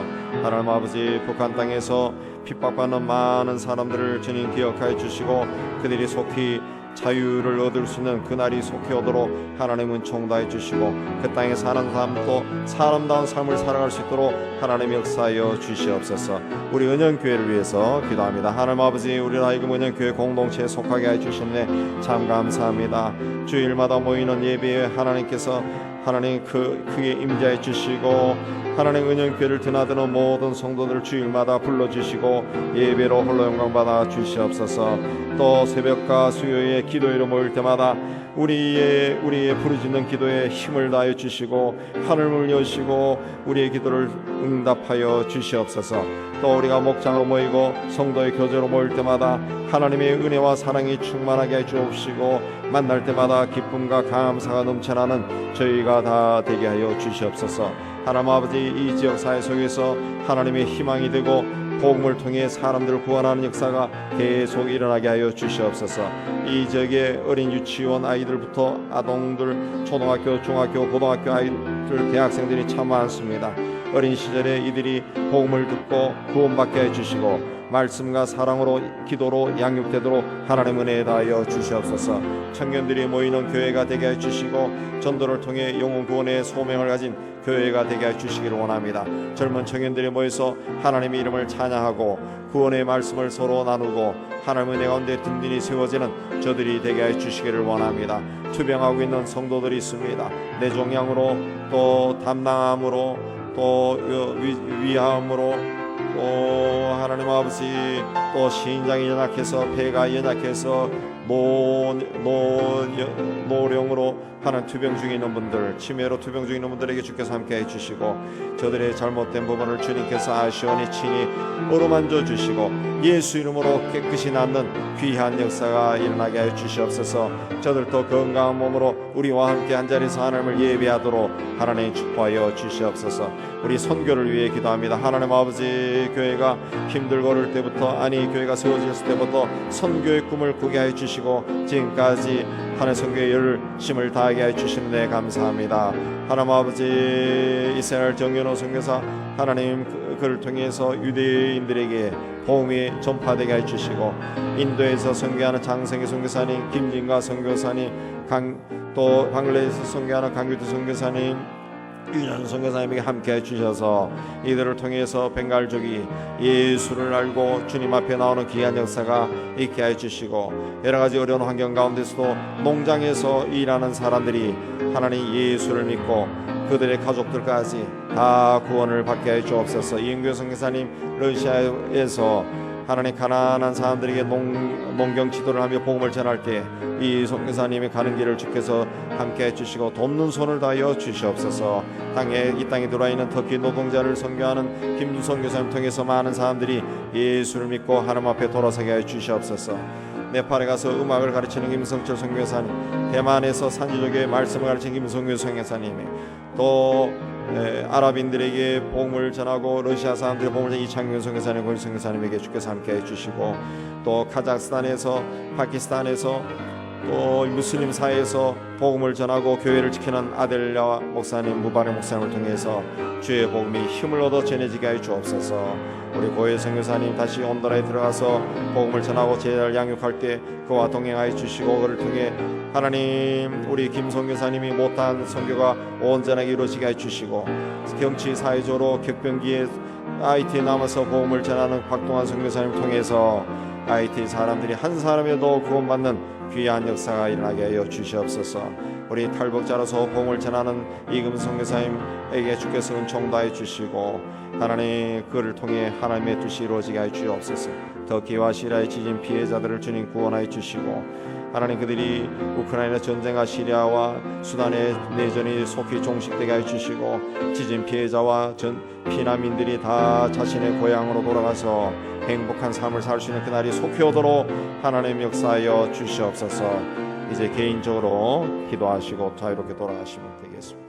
하나님 아버지, 북한 땅에서 핍박받는 많은 사람들을 주님 기억하여 주시고 그들이 속히 자유를 얻을 수 있는 그날이 속히 오도록 하나님은 총다해 주시고 그 땅에 사는 사람도 사람다운 삶을 살아갈 수 있도록 하나님 역사하여 주시옵소서. 우리 은영교회를 위해서 기도합니다. 하나님 아버지, 우리 하여금 은영교회 공동체에 속하게 해주셨네 참 감사합니다. 주일마다 모이는 예배에 하나님께서 하나님 크게 임재해 주시고 하나님 은영교회를 드나드는 모든 성도들 주일마다 불러주시고 예배로 홀로 영광 받아 주시옵소서. 또 새벽과 수요일에 기도회로 모일 때마다 우리의 부르짖는 기도에 힘을 다해 주시고 하늘을 여시고 우리의 기도를 응답하여 주시옵소서. 또 우리가 목장으로 모이고 성도의 교제로 모일 때마다 하나님의 은혜와 사랑이 충만하게 해 주옵시고 만날 때마다 기쁨과 감사가 넘쳐나는 저희가 다 되게 하여 주시옵소서. 하나님 아버지, 이 지역사회 속에서 하나님의 희망이 되고 복음을 통해 사람들을 구원하는 역사가 계속 일어나게 하여 주시옵소서. 이 지역의 어린 유치원 아이들부터 아동들, 초등학교, 중학교, 고등학교 아이들, 대학생들이 참 많습니다. 어린 시절에 이들이 복음을 듣고 구원받게 해주시고 말씀과 사랑으로 기도로 양육되도록 하나님 은혜에 다하여 주시옵소서. 청년들이 모이는 교회가 되게 해주시고 전도를 통해 영혼 구원의 소명을 가진 교회가 되게 해주시기를 원합니다. 젊은 청년들이 모여서 하나님의 이름을 찬양하고 구원의 말씀을 서로 나누고 하나님의 은혜 가운데 든든히 세워지는 저들이 되게 해주시기를 원합니다. 투병하고 있는 성도들이 있습니다. 내종양으로 또 담당함으로 또 위암으로 또 하나님 아버지, 또 신장이 연약해서 폐가 연약해서 노령으로 하나님 투병 중에 있는 분들, 치매로 투병 중에 있는 분들에게 주께서 함께 해주시고 저들의 잘못된 부분을 주님께서 아시오니 친히 어루만져 주시고 예수 이름으로 깨끗이 낫는 귀한 역사가 일어나게 해 주시옵소서. 저들도 건강한 몸으로 우리와 함께 한자리에서 하나님을 예배하도록 하나님 축복하여 주시옵소서. 우리 선교를 위해 기도합니다. 하나님 아버지, 교회가 힘들고 어릴 때부터 교회가 세워졌을 때부터 선교의 꿈을 꾸게 해 주시고 지금까지 하나님 선교의 열심을 다하게 해 주시는 데 감사합니다. 하나님 아버지, 이스라엘 정연호 선교사 하나님 그를 통해서 유대인들에게 복음이 전파되게 해 주시고 인도에서 선교하는 장성희 선교사님, 김진가 선교사님, 또 방글라데시에서 선교하는 강규태 선교사님, 윤현 선교사님에게 함께해 주셔서 이들을 통해서 벵갈족이 예수를 알고 주님 앞에 나오는 귀한 역사가 있게 해 주시고, 여러가지 어려운 환경 가운데서도 농장에서 일하는 사람들이 하나님 예수를 믿고 그들의 가족들까지 다 구원을 받게 해 주옵소서. 이은교 선교사님 러시아에서 하나님 가난한 사람들에게 농경 지도를 하며 복음을 전할 때 이 선교사님이 가는 길을 주께서 함께 해주시고 돕는 손을 다하여 주시옵소서. 이 땅에 들어와 있는 터키 노동자를 선교하는 김준성 교사님 통해서 많은 사람들이 예수를 믿고 하나님 앞에 돌아서게 해 주시옵소서. 네팔에 가서 음악을 가르치는 김성철 선교사님, 대만에서 산지족의 말씀을 가르치는 김성규 선교사님이, 또 아랍인들에게 복음을 전하고 러시아 사람들의 복음을 전하는 이창균 선교사님, 고일 선교사님에게 주께서 함께 해주시고, 또 카자흐스탄에서, 파키스탄에서, 또 무슬림 사회에서 복음을 전하고 교회를 지키는 아델야 목사님, 무바르 목사님을 통해서 주의 복음이 힘을 얻어 전해지게 하여 주옵소서. 우리 고일 선교사님 다시 온도라에 들어가서 복음을 전하고 제자를 양육할 때 그와 동행하여 주시고, 그를 통해 하나님 우리 김 선교사님이 못한 선교가 온전하게 이루어지게 해 주시고, 경치 사회적으로 격변기에 IT에 남아서 복음을 전하는 박동환 선교사님을 통해서 IT 사람들이 한 사람에도 구원받는 귀한 역사가 일어나게 하여 주시옵소서. 우리 탈북자로서 복음을 전하는 이금 선교사님에게 주께서 은총 다해 주시고, 하나님 그를 통해 하나님의 뜻이 이루어지게 하여 주옵소서. 터키와 시리아의 지진 피해자들을 주님 구원하여 주시고, 하나님 그들이 우크라이나 전쟁과 시리아와 수단의 내전이 속히 종식되게 하여 주시고, 지진 피해자와 피난민들이 다 자신의 고향으로 돌아가서 행복한 삶을 살 수 있는 그날이 속히 오도록 하나님 역사하여 주시옵소서. 이제 개인적으로 기도하시고 자유롭게 돌아가시면 되겠습니다.